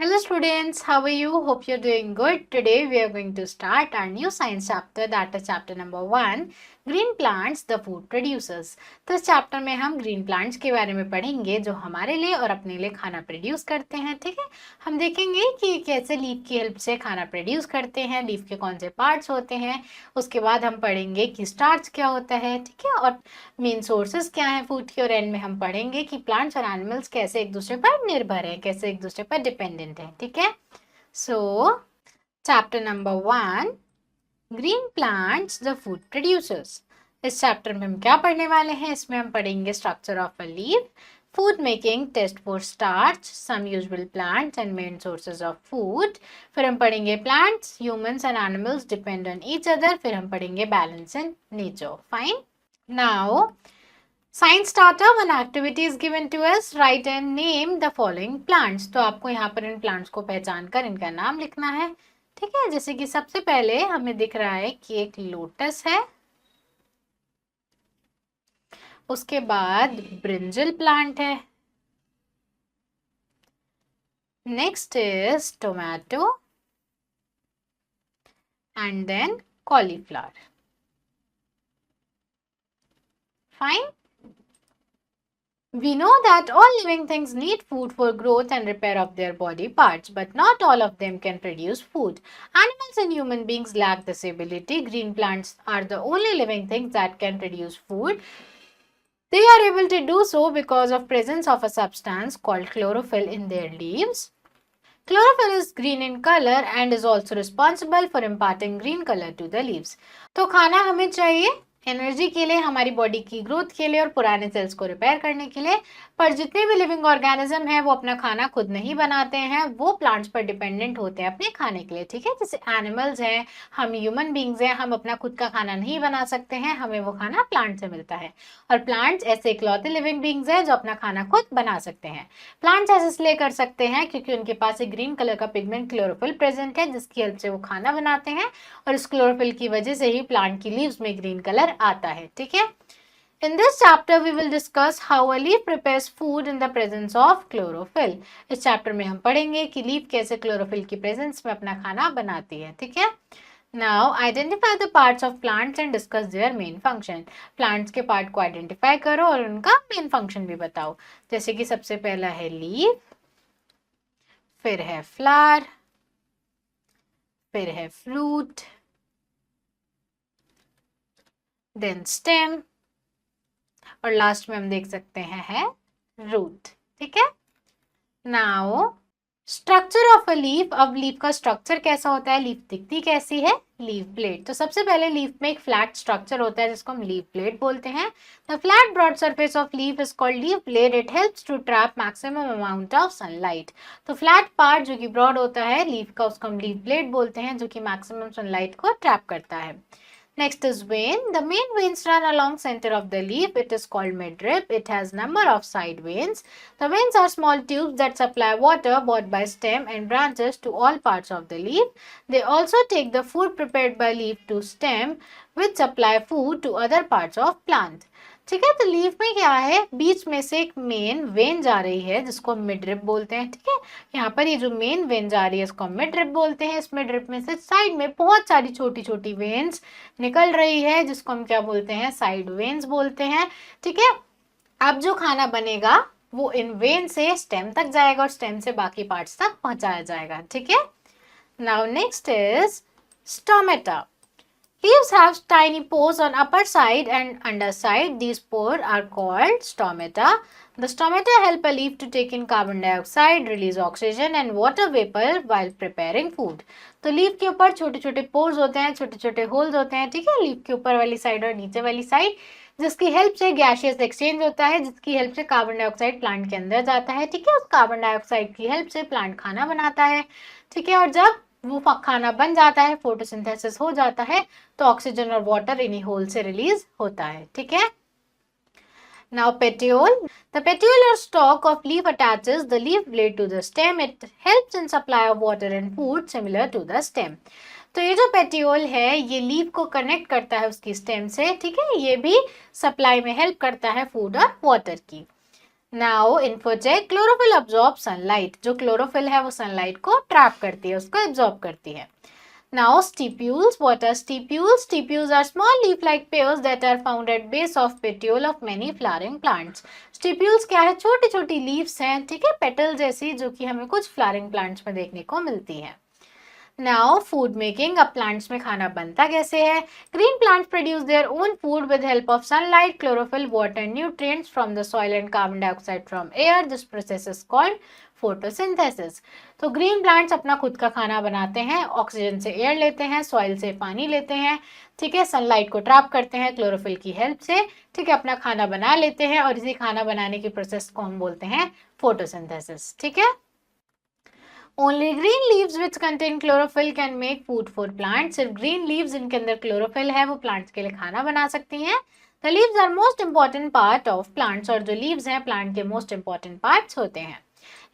Hello students, how are you? Hope you're doing good. Today we are going to start our new science chapter, that is chapter number 1, Green Plants, the Food Producers. तो इस chapter में हम green plants के बारे में पढ़ेंगे जो हमारे लिए और अपने लिए खाना प्रोड्यूस करते हैं। ठीक है, हम देखेंगे कि कैसे लीफ की हेल्प से खाना प्रोड्यूस करते हैं, लीफ के कौन से पार्ट्स होते हैं। उसके बाद हम पढ़ेंगे कि स्टार्च क्या होता है, ठीक है, और मेन सोर्सेज क्या है फूड के, और एंड में हम पढ़ेंगे कि प्लांट्स और एनिमल्स कैसे एक दूसरे पर निर्भर हैं, कैसे एक दूसरे पर डिपेंडेंट हैं। ठीक है, so chapter number 1, green plants the food producers. इस चैप्टर में हम क्या पढ़ने वाले हैं? इसमें हम पढ़ेंगे structure of a leaf, food making, test for starch, some usual plants and main sources of food. फिर हम पढ़ेंगे plants, humans and animals depend on each other. फिर हम पढ़ेंगे balance in nature. Fine, now science starter, one activity is given to us, right and name the following plants. तो आपको यहाँ पर इन प्लांट्स को पहचान कर इनका नाम लिखना है। ठीक है, जैसे कि सबसे पहले हमें दिख रहा है कि एक लोटस है, उसके बाद ब्रिंजल प्लांट है, next is tomato and then cauliflower. Fine, we know that all living things need food for growth and repair of their body parts, but not all of them can produce food. Animals and human beings lack this ability. Green plants are the only living things that can produce food. They are able to do so because of presence of a substance called chlorophyll in their leaves. Chlorophyll is green in color and is also responsible for imparting green color to the leaves. तो खाना हमें चाहिए energy के लिए, हमारी body की growth के लिए और पुराने सेल्स को रिपेयर करने के लिए, पर जितने भी लिविंग ऑर्गेनिज्म हैं वो अपना खाना खुद नहीं बनाते हैं, वो प्लांट्स पर डिपेंडेंट होते हैं अपने खाने के लिए। ठीक है, जैसे एनिमल्स हैं, हम ह्यूमन बींग्स हैं, हम अपना खुद का खाना नहीं बना सकते हैं, हमें वो खाना प्लांट से मिलता है। और प्लांट्स ऐसे इकलौते लिविंग बींग्स हैं जो अपना खाना खुद बना सकते हैं। प्लांट्स ऐसे इसलिए कर सकते हैं क्योंकि उनके पास एक ग्रीन कलर का पिगमेंट क्लोरोफिल प्रेजेंट है, जिसकी हेल्प से वो खाना बनाते हैं, और इस क्लोरोफिल की वजह से ही प्लांट की लीव्स में ग्रीन कलर आता है। ठीक है, In this chapter we will discuss how a leaf prepares food in the presence of chlorophyll. इस चैप्टर में हम पढ़ेंगे कि लीफ कैसे क्लोरोफिल की प्रेजेंस में अपना खाना बनाती है। ठीक है, Now identify the parts of plants and discuss their main function. Plants के पार्ट को आइडेंटिफाई करो और उनका मेन फंक्शन भी बताओ। जैसे कि सबसे पहला है लीफ, फिर है फ्लावर, फिर है फ्रूट, देन स्टेम, और लास्ट में हम देख सकते हैं है रूट। ठीक है, now structure of a leaf. अब लीफ का स्ट्रक्चर कैसा होता है, लीफ दिखती कैसी है? Leaf blade. तो सबसे पहले लीफ में एक फ्लैट स्ट्रक्चर होता है जिसको हम लीफ ब्लेड बोलते हैं। The flat broad surface of leaf is called leaf blade. It helps to trap maximum amount of sunlight. तो फ्लैट पार्ट जो कि ब्रॉड होता है लीफ का, उसको हम लीफ ब्लेड बोलते हैं, जो कि मैक्सिमम सनलाइट को ट्रैप करता है। Next is vein. The main veins run along center of the leaf. It is called midrib. It has number of side veins. The veins are small tubes that supply water both by stem and branches to all parts of the leaf. They also take the food prepared by leaf to stem, which supply food to other parts of plant. ठीक है, तो leaf में क्या है, बीच में से एक main vein जा रही है जिसको मिडरिप बोलते हैं। ठीक है, यहाँ पर ये जो मेन वेन जा रही है इसको मिडरिप बोलते हैं। इस मिडरिप में से साइड में बहुत सारी छोटी छोटी वेन्स निकल रही है जिसको हम क्या बोलते हैं, साइड वेन्स बोलते हैं। ठीक है, अब जो खाना बनेगा वो इन वेन से स्टेम तक जाएगा और स्टेम से बाकी पार्ट्स तक पहुंचाया जाएगा। ठीक है, now next is stomata. Leaves have tiny pores on upper side and underside. These pores are called stomata. The stomata help a leaf to take in carbon dioxide, release oxygen and water vapor while preparing food. तो leaf के ऊपर छोटे छोटे pores होते हैं, छोटे छोटे holes होते हैं। ठीक है, लीफ के ऊपर वाली साइड और नीचे वाली साइड, जिसकी हेल्प से गैसियस एक्सचेंज होता है, जिसकी हेल्प से कार्बन डाइऑक्साइड प्लांट के अंदर जाता है। ठीक है, उस कार्बन डाइऑक्साइड की हेल्प से प्लांट खाना बनाता है। ठीक है, और जब वो खाना बन जाता है, फोटोसिंथेसिस हो जाता है, तो ऑक्सीजन और वाटर इन्हीं होल से रिलीज होता है। ठीक है, नाउ पेटियोल। द पेटियोल और stalk of leaf attaches the leaf blade to the stem. It helps in supply of water and food similar to the stem. तो ये जो पेटियोल है ये लीफ को कनेक्ट करता है उसकी स्टेम से। ठीक है, ये भी सप्लाई में हेल्प करता है फूड और वाटर की। नाउ इन्फोजेक क्लोरोफिल अब्जॉर्ब सनलाइट, जो क्लोरोफिल है वो सनलाइट को ट्रैप करती है, उसको एब्जॉर्ब करती है. Now stipules, what are stipules? Stipules are small leaf-like pairs that are found at base of petiole of many flowering plants. Stipules क्या है? छोटी छोटी leaves हैं, ठीक है, पेटल जैसी, जो कि हमें कुछ फ्लावरिंग प्लांट्स में देखने को मिलती है. नाउ फूड मेकिंग, अब प्लांट्स में खाना बनता कैसे है? Green plants produce their own food with help of sunlight, chlorophyll, water, nutrients from the soil and carbon dioxide from air. This process is called photosynthesis. तो ग्रीन प्लांट्स अपना खुद का खाना बनाते हैं, ऑक्सीजन से एयर लेते हैं, सॉइल से पानी लेते हैं, ठीक है, सनलाइट को ट्रैप करते हैं क्लोरोफिल की हेल्प से, ठीक है, अपना खाना बना लेते हैं, और इसी खाना बनाने की प्रोसेस को हम बोलते हैं फोटोसिंथेसिस. ठीक है. Only green leaves which contain chlorophyll can make food for plants. सिर्फ green leaves जिनके अंदर chlorophyll है वो plants के लिए खाना बना सकती हैं. The leaves are most important part of plants, और जो leaves हैं plant के most important parts होते हैं.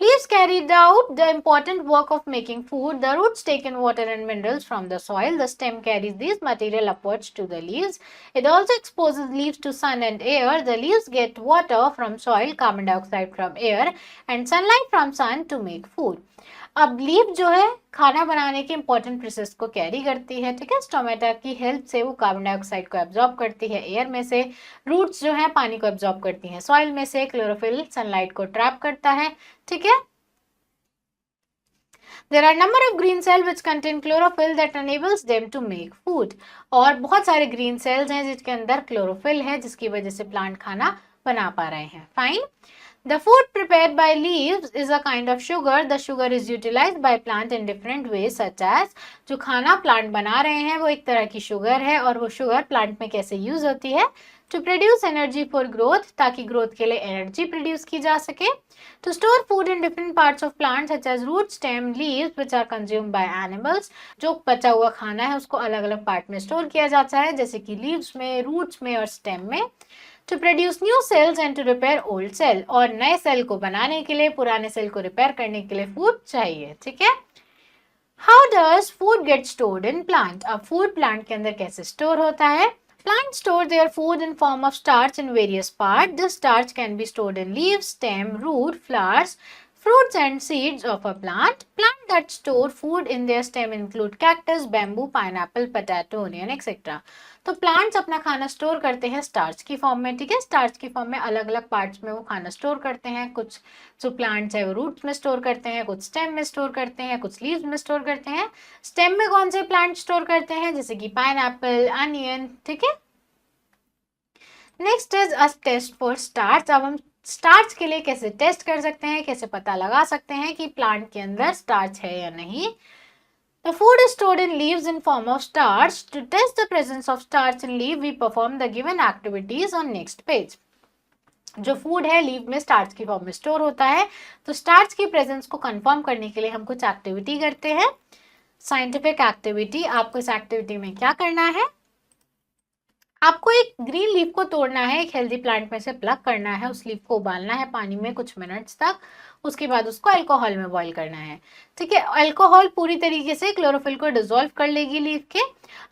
Leaves carried out the important work of making food. The roots take in water and minerals from the soil. The stem carries these material upwards to the leaves. It also exposes leaves to sun and air. The leaves get water from soil, carbon dioxide from air, and sunlight from sun to make food. अब leaf जो है खाना बनाने के important process को carry करती है, ठीक है, स्टोमेटा की हेल्प से वो कार्बन डाइऑक्साइड को एब्जॉर्ब करती है एयर में से, रूट्स जो है पानी को एब्जॉर्ब करती हैं सॉइल में से, क्लोरोफिल सनलाइट को ट्रैप करता है. ठीक है. There are number of green cells which contain chlorophyll that enables them to make food. और बहुत सारे ग्रीन सेल्स हैं जिसके अंदर क्लोरोफिल है, जिसकी वजह से प्लांट खाना बना पा रहे हैं. Fine. The food prepared by leaves is a kind of sugar. The sugar is utilized by plant in different ways, such as जो खाना प्लांट बना रहे हैं वो एक तरह की शुगर है, और वो शुगर प्लांट में कैसे यूज होती है? To produce energy for growth, ताकि ग्रोथ के लिए एनर्जी प्रोड्यूस की जा सके. To store food in different parts of plants such as root, stem, leaves which are consumed by animals. जो बचा हुआ खाना है उसको अलग अलग पार्ट में स्टोर किया जाता है, जैसे कि लीव्स में, रूट्स में और स्टेम में. To produce new cells and to repair old cell, और नए सेल को बनाने के लिए, पुराने सेल को रिपेयर करने के लिए फूड चाहिए. ठीक है. How does food get stored in plant? अब फूड प्लांट के अंदर कैसे स्टोर होता है? Plants store their food in form of starch in various parts. This starch can be stored in leaves, stem, root, flowers, fruits and seeds of a plant. Plants that store food in their stem include cactus, bamboo, pineapple, potato, onion, etc. तो plants अपना खाना store करते हैं starch की form में. ठीक है. Starch की फॉर्म में अलग अलग पार्ट्स में वो खाना स्टोर करते हैं. कुछ जो प्लांट्स है वो रूट्स में स्टोर करते हैं, कुछ स्टेम में स्टोर करते हैं, कुछ लीव्स में स्टोर करते हैं. स्टेम में कौन से प्लांट स्टोर करते हैं? जैसे कि पाइनएप्पल, अनियन. ठीक है. Next is a test for starch. अब हम स्टार्च के लिए कैसे टेस्ट कर सकते हैं, कैसे पता लगा सकते हैं कि प्लांट के अंदर स्टार्च है या नहीं? The food is stored in leaves in form of starch. To test the presence of starch in leaf, we perform the given activities on next page. जो फूड है लीव में स्टार्च की form में store होता है, तो starch की presence को कंफर्म करने के लिए हम कुछ एक्टिविटी करते हैं. Scientific activity. आपको इस एक्टिविटी में क्या करना है? आपको एक ग्रीन लीफ को तोड़ना है, एक हेल्दी प्लांट में से प्लग करना है, उस लीफ को उबालना है पानी में कुछ मिनट्स तक, उसके बाद उसको अल्कोहल में बॉईल करना है. ठीक है. अल्कोहल पूरी तरीके से क्लोरोफिल को डिसॉल्व कर लेगी लीफ के.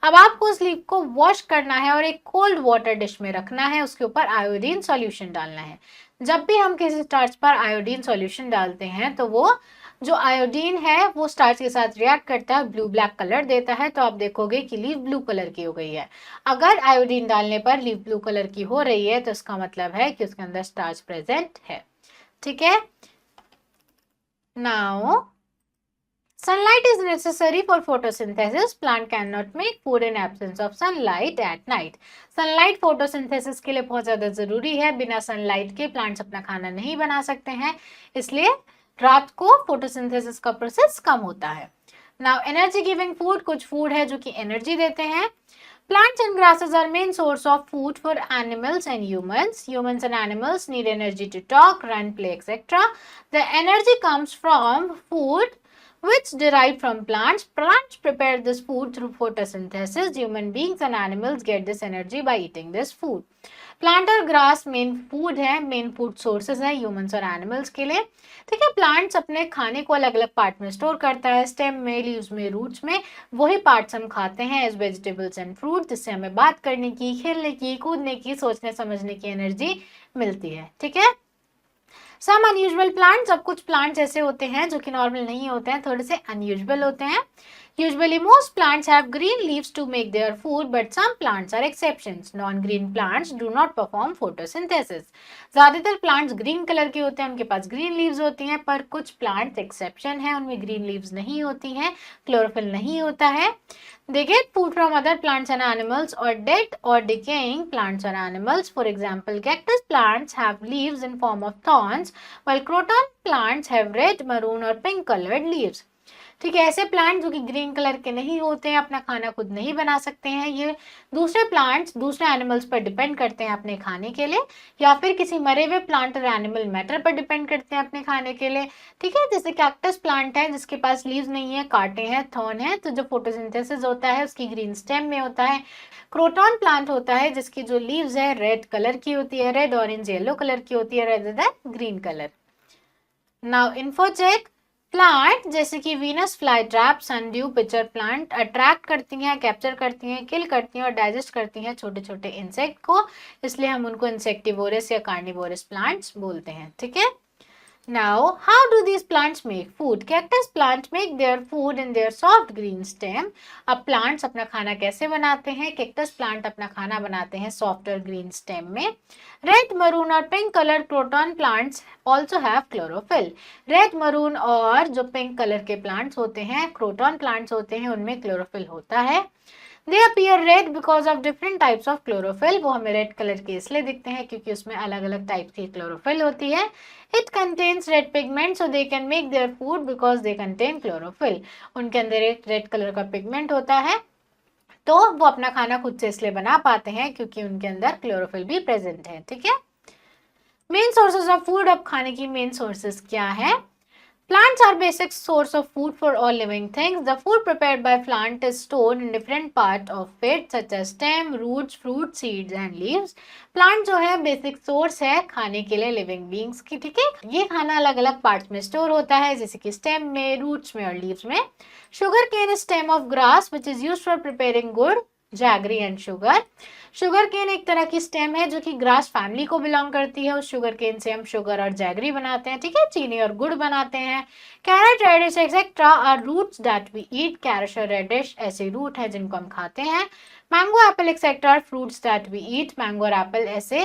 अब आपको उस लीफ को वॉश करना है और एक कोल्ड वाटर डिश में रखना है, उसके ऊपर आयोडीन सॉल्यूशन डालना है. जब भी हम किसी स्टार्च पर आयोडीन सॉल्यूशन डालते हैं तो वो जो आयोडीन है वो स्टार्च के साथ रिएक्ट करता है, ब्लू ब्लैक कलर देता है. तो आप देखोगे कि लीफ ब्लू कलर की हो गई है. अगर आयोडीन डालने पर लीफ ब्लू कलर की हो रही है तो इसका मतलब है कि उसके अंदर स्टार्च प्रेजेंट है. ठीक है. Now sunlight is necessary for photosynthesis. Plant cannot make food in absence of sunlight at night. Sunlight photosynthesis के लिए बहुत ज़्यादा ज़रूरी है. बिना sunlight के plants अपना खाना नहीं बना सकते हैं, इसलिए रात को photosynthesis का प्रोसेस कम होता है. Now energy giving food, कुछ फूड है जो कि एनर्जी देते हैं. Plants and grasses are main source of food for animals and humans. Humans and animals need energy to talk, run, play, etc. The energy comes from food which derived from plants. Plants prepare this food through photosynthesis. Human beings and animals get this energy by eating this food. Plant और grass main food है, main food sources है humans और animals के लिए. ठीक है. Plants अपने खाने को अलग अलग पार्ट में स्टोर करता है, स्टेम में, लीव्स में, रूट्स में. वही पार्ट्स हम खाते हैं एज वेजिटेबल्स एंड फ्रूट, जिससे हमें बात करने की, खेलने की, कूदने की, सोचने समझने की एनर्जी मिलती है. ठीक है. सम अनयूजुअल प्लांट्स, अब कुछ प्लांट्स ऐसे होते हैं जो कि नॉर्मल नहीं होते हैं, थोड़े से अनयूजुअल होते हैं. Usually most plants have green leaves to make their food, but some plants are exceptions. Non-green plants do not perform photosynthesis. ज़्यादातर plants green कलर के होते हैं, उनके पास green leaves होती हैं, पर कुछ plants exception है, उनमें green leaves नहीं होती हैं, chlorophyll नहीं होता है. They get food from other plants and animals or dead or decaying plants or animals. For example, cactus plants have leaves in form of thorns, while croton plants have red, maroon or pink colored leaves. ठीक है, ऐसे plant जो कि green colour के नहीं होते हैं, अपना खाना खुद नहीं बना सकते हैं, ये दूसरे प्लांट्स दूसरे एनिमल्स पर डिपेंड करते हैं अपने खाने के लिए, या फिर किसी मरे हुए प्लांट और एनिमल मैटर पर डिपेंड करते हैं अपने खाने के लिए. ठीक है, जैसे कैक्टस प्लांट है जिसके पास लीव्स नहीं है, कांटे हैं, थॉर्न है, तो जो फोटोसिंथेसिस होता है उसकी ग्रीन स्टेम में होता है. क्रोटॉन प्लांट होता है जिसकी जो लीव्स है रेड कलर की होती है, रेड ऑरेंज येलो कलर की होती है rather than green colour. Now info check. Plant जैसे कि Venus fly trap, sundew, pitcher plant attract करती हैं, कैप्चर करती हैं, किल करती हैं और डाइजेस्ट करती हैं छोटे छोटे इंसेक्ट को, इसलिए हम उनको इंसेक्टिवोरस या कार्निवोरस प्लांट्स बोलते हैं. ठीक है. Now, how do these plants make food? Cactus plants make their food in their soft green stem. अब plants अपना खाना कैसे बनाते हैं? Cactus plant अपना खाना बनाते हैं soft और green stem में. Red, maroon और pink colored croton plants also have chlorophyll. Red, maroon और जो pink color के plants होते हैं, croton plants होते हैं, उनमें chlorophyll होता है. They appear red because of different types of chlorophyll. वो हमें रेड कलर के इसलिए दिखते हैं क्योंकि उसमें अलग अलग टाइप की chlorophyll होती है. It contains red pigment so they can make their food because they contain chlorophyll. उनके अंदर एक रेड कलर का पिगमेंट होता है, तो वो अपना खाना खुद से इसलिए बना पाते हैं क्योंकि उनके अंदर क्लोरोफिल भी प्रेजेंट है. ठीक है. Main sources of food. अब खाने की मेन सोर्सेज क्या है? Plants are basic source of food for all living things. The food prepared by plant is stored in different part of it such as stem, roots, fruit, seeds and leaves. Plant जो है basic source है खाने के लिए living beings की. ठीक है. ये खाना अलग अलग parts में store होता है जैसे कि stem में, roots में और leaves में. Sugar cane is stem of grass which is used for preparing good, jaggery and sugar. Sugarcane एक तरह की स्टेम है जो कि ग्रास फैमिली को बिलोंग करती है. उस शुगर केन से हम शुगर और जैगरी बनाते हैं. ठीक है. चीनी और गुड़ बनाते हैं. Carrot, radish etcetera are roots that we eat. Carrot और रेडिश ऐसे रूट है जिनको हम खाते हैं. Mango, apple etcetera are fruits that we eat. Mango और एप्पल ऐसे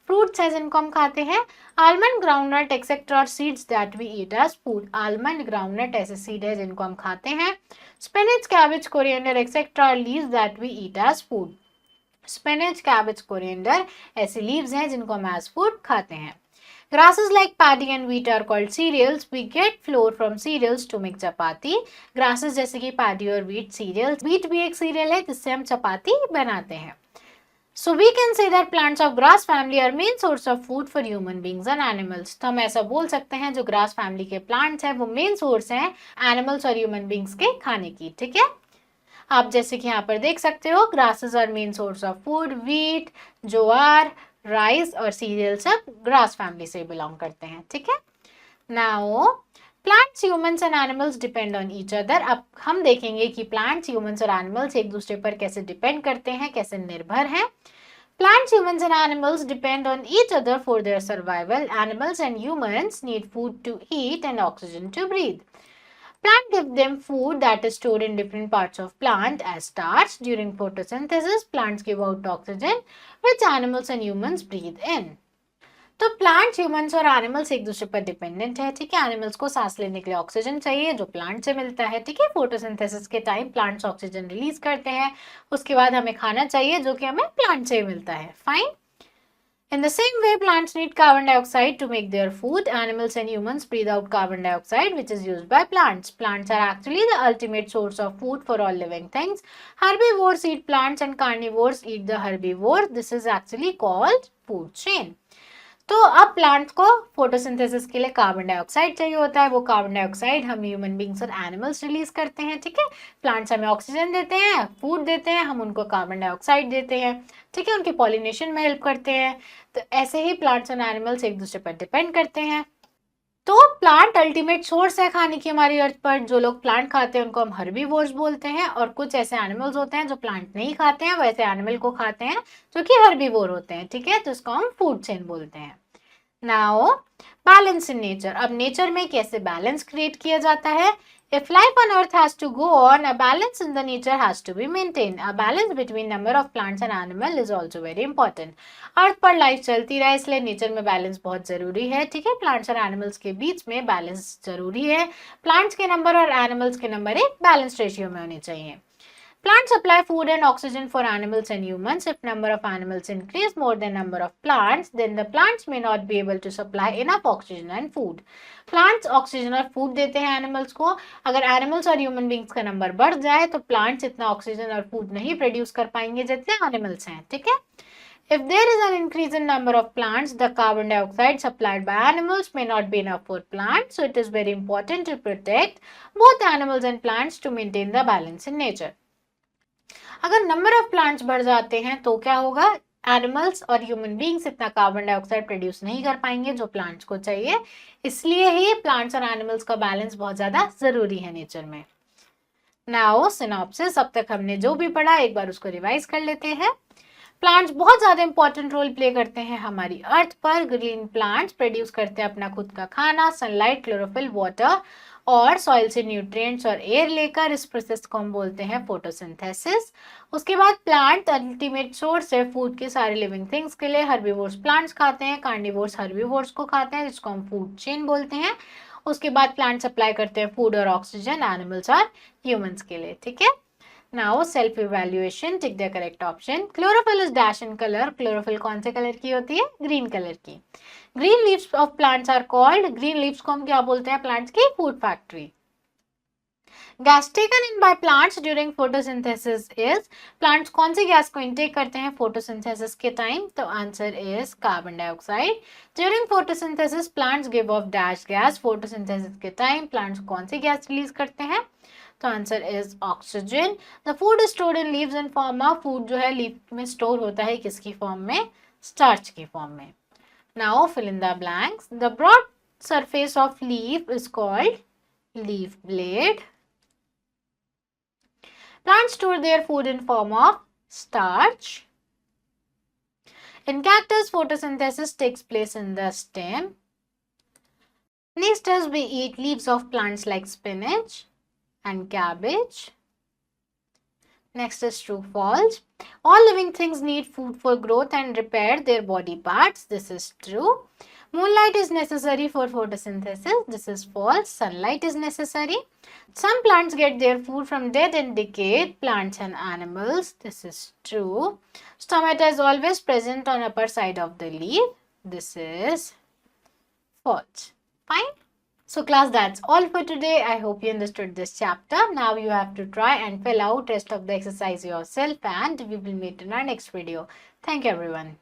फ्रूट्स हैं जिनको हम खाते हैं. Almond, groundnut etcetera are seeds that we eat as food. Almond, groundnut ऐसे सीड है जिनको हम खाते हैं. Spinach, cabbage, coriander etcetera are leaves that we eat as food. Spinach, cabbage, coriander ऐसे लीव्स हैं जिनको हम एज फूड खाते हैं. Grasses like paddy and wheat are called cereals. We get flour from cereals to make chapati. Grasses जैसे कि paddy और wheat cereals. Wheat भी एक cereal है जिससे हम चपाती बनाते हैं. So we can say that plants of grass family are main source of food for human beings and animals. तो हम ऐसा बोल सकते हैं जो grass family के plants हैं वो main source हैं animals और human beings के खाने की. ठीक है. आप जैसे कि यहाँ पर देख सकते हो grasses are main source of food. Wheat, jowar, rice और सीरियल सब ग्रास फैमिली से बिलोंग करते हैं. ठीक है. Now plants, humans and animals depend on each other. अब हम देखेंगे कि प्लांट्स, ह्यूमंस और एनिमल्स एक दूसरे पर कैसे डिपेंड करते हैं, कैसे निर्भर हैं. Plants, humans and animals depend on each other for their survival. Animals and humans need food to eat and oxygen to breathe. Plant give them food that is stored in different parts of plant as starch. During photosynthesis, plants give out oxygen which animals and humans breathe in. तो plants, humans और animals एक दूसरे पर dependent है. ठीक है. Animals को सांस लेने के लिए ऑक्सीजन चाहिए जो प्लांट से मिलता है. ठीक है. फोटोसिंथेसिस के टाइम प्लांट्स ऑक्सीजन रिलीज करते हैं. उसके बाद हमें खाना चाहिए जो कि हमें प्लांट से मिलता है. Fine. In the same way, plants need carbon dioxide to make their food. Animals and humans breathe out carbon dioxide, which is used by plants. Plants are actually the ultimate source of food for all living things. Herbivores eat plants and carnivores eat the herbivores. This is actually called food chain. तो अब plant को photosynthesis के लिए carbon dioxide चाहिए होता है. वो carbon dioxide हम ह्यूमन बींग्स और एनिमल्स रिलीज करते हैं. ठीक है. प्लांट्स हमें ऑक्सीजन देते हैं, फूड देते हैं, हम उनको कार्बन डाइऑक्साइड देते हैं. ठीक है. उनके पॉलिनेशन में हेल्प करते हैं. तो ऐसे ही प्लांट्स और एनिमल्स एक दूसरे पर डिपेंड करते हैं. तो प्लांट अल्टीमेट सोर्स है खाने की हमारी अर्थ पर. जो लोग प्लांट खाते हैं उनको हम हर्बीवोर्स बोलते हैं. और कुछ ऐसे एनिमल्स होते हैं जो प्लांट नहीं खाते हैं, वैसे एनिमल को खाते हैं जो कि हर्बीवोर होते हैं. ठीक है. तो इसको हम फूड चेन बोलते हैं. नाउ बैलेंस इन नेचर, अब नेचर में कैसे बैलेंस क्रिएट किया जाता है? If life on earth has to go on, a balance in the nature has to be maintained. A balance between number of plants and animal is also very important. अर्थ पर life चलती रहे इसलिए nature में balance बहुत जरूरी है, ठीक है। प्लांट्स और एनिमल्स के बीच में बैलेंस जरूरी है। प्लांट्स के नंबर और एनिमल्स के नंबर एक बैलेंस रेशियो में होने चाहिए। Plants supply food and oxygen for animals and humans. If number of animals increase more than number of plants, then the plants may not be able to supply enough oxygen and food. Plants oxygen और food देते हैं animals को। अगर animals और human beings का number बढ़ जाए तो plants इतना oxygen और food नहीं produce कर पाएंगे जितने animals हैं, ठीक है। If there is an increase in number of plants, the carbon dioxide supplied by animals may not be enough for plants. So it is very important to protect both animals and plants to maintain the balance in nature. अगर number of plants बढ़ जाते हैं तो क्या होगा? Animals और human beings इतना carbon dioxide produce नहीं कर पाएंगे जो प्लांट्स को चाहिए, इसलिए ही प्लांट्स और एनिमल्स का बैलेंस बहुत ज्यादा जरूरी है नेचर में। नाउ सिनॉप्सिस, अब तक हमने जो भी पढ़ा एक बार उसको रिवाइज कर लेते हैं। प्लांट्स बहुत ज्यादा इंपॉर्टेंट रोल प्ले करते हैं हमारी अर्थ पर। ग्रीन प्लांट्स प्रोड्यूस करते हैं अपना खुद का खाना, सनलाइट, क्लोरोफिल, वाटर और सॉइल से न्यूट्रिएंट्स और एयर लेकर। इस प्रोसेस को हम बोलते हैं फोटोसिंथेसिस। उसके बाद प्लांट अल्टीमेट सोर्स है फूड के सारे लिविंग थिंग्स के लिए। हर्बीवोर्स प्लांट्स खाते हैं, कार्निवोर्स हर्बीवोर्स को खाते हैं, जिसको हम फूड चेन बोलते हैं। उसके बाद प्लांट सप्लाई करते हैं फूड और ऑक्सीजन एनिमल्स और ह्यूमंस के लिए, ठीक है। Now self evaluation, tick the correct option. Chlorophyll is dash in colour, chlorophyll कौन से कलर की होती है? ग्रीन कलर की। Green leaves of plants are called, green leaves को हम क्या बोलते हैं? प्लांट्स की food factory. Gas taken in by plants during photosynthesis is, plants कौन सी गैस को इनटेक करते हैं फोटोसिंथेसिस के टाइम? तो answer is carbon dioxide. During photosynthesis plants give of dash gas, photosynthesis के टाइम प्लांट्स कौन सी गैस रिलीज करते हैं? तो answer is oxygen. The food stored in leaves in form of, food जो है लीफ में स्टोर होता है किसकी फॉर्म में? स्टार्च की फॉर्म में। Now fill in the blanks. The broad surface of leaf is called leaf blade. Plants store their food in form of starch. In cactus, photosynthesis takes place in the stem. Next is we eat leaves of plants like spinach and cabbage. Next is true false. All living things need food for growth and repair their body parts. This is true. Moonlight is necessary for photosynthesis. This is false. Sunlight is necessary. Some plants get their food from dead and decayed plants and animals. This is true. Stomata is always present on upper side of the leaf. This is false. Fine. So class, that's all for today. I hope you understood this chapter. Now you have to try and fill out rest of the exercise yourself, and we will meet in our next video. Thank you everyone.